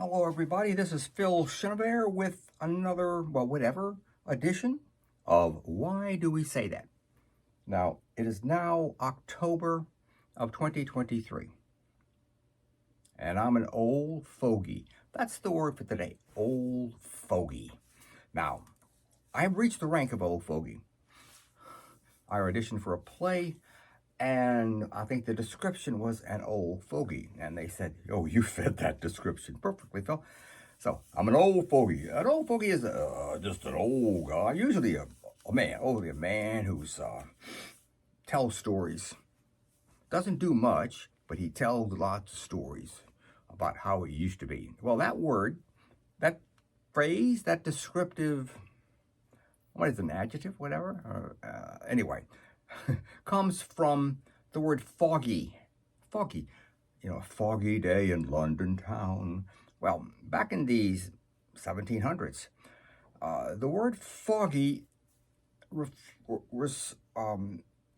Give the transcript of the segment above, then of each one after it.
Hello, everybody. This is Phil Chenevert with another, whatever edition of Why Do We Say That? Now, it is now October of 2023, and I'm an old fogey. That's the word for today, old fogey. Now, I've reached the rank of old fogey. I auditioned for a play, and I think the description was an old fogey. And they said, "Oh, you fit that description perfectly, Phil." So I'm an old fogey. An old fogey is just an old guy, usually a man, only a man who's tells stories. Doesn't do much, but he tells lots of stories about how it used to be. Well, that word, that phrase, that descriptive, what is an adjective, whatever? Anyway, comes from the word foggy. Foggy. A foggy day in London town. Well, back in the 1700s, the word foggy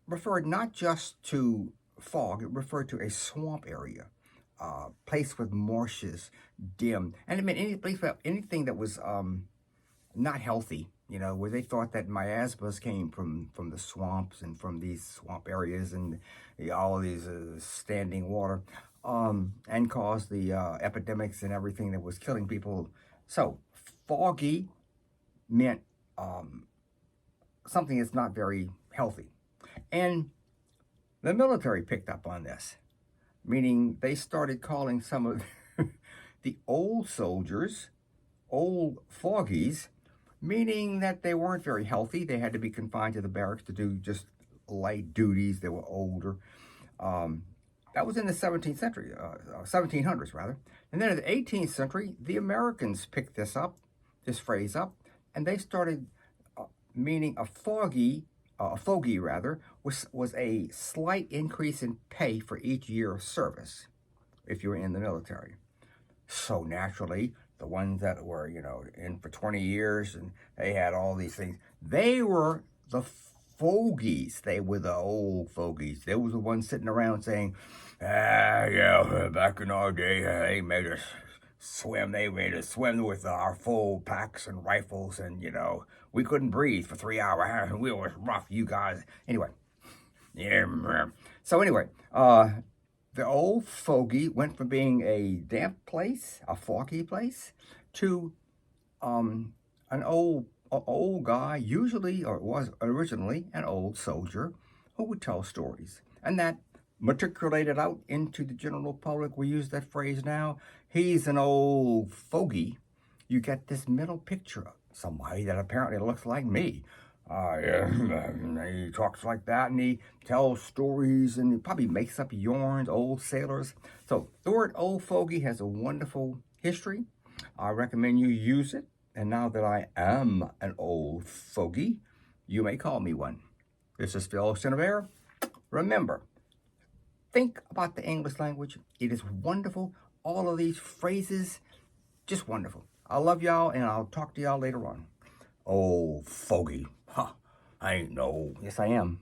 referred not just to fog, it referred to a swamp area, place with marshes, dim, and it meant any place, anything that was not healthy. Where they thought that miasmas came from the swamps and from these swamp areas and all of these standing water, and caused the epidemics and everything that was killing people. So foggy meant something that's not very healthy. And the military picked up on this, meaning they started calling some of the old soldiers old foggies, meaning that they weren't very healthy. They had to be confined to the barracks to do just light duties. They were older. That was in the 17th century, 1700s rather. And then in the 18th century, the Americans picked this phrase up, and they started meaning a fogey rather, was a slight increase in pay for each year of service if you were in the military. So naturally, the ones that were, in for 20 years and they had all these things, they were the fogies. They were the old fogies. They were the ones sitting around saying, yeah, back in our day, they made us swim. They made us swim with our full packs and rifles, and, we couldn't breathe for 3 hours. We were rough, you guys. Anyway. Yeah. So anyway, the old fogey went from being a damp place, a foggy place, to an old guy, usually, or was originally, an old soldier who would tell stories. And that matriculated out into the general public. We use that phrase now. He's an old fogey. You get this middle picture of somebody that apparently looks like me. He talks like that, and he tells stories, and he probably makes up yarns, old sailors. So the word old fogey has a wonderful history. I recommend you use it. And now that I am an old fogey, you may call me one. This is Phil Chenevert. Remember, think about the English language. It is wonderful. All of these phrases, just wonderful. I love y'all, and I'll talk to y'all later on. Old fogey. Huh. I ain't no. Yes, I am.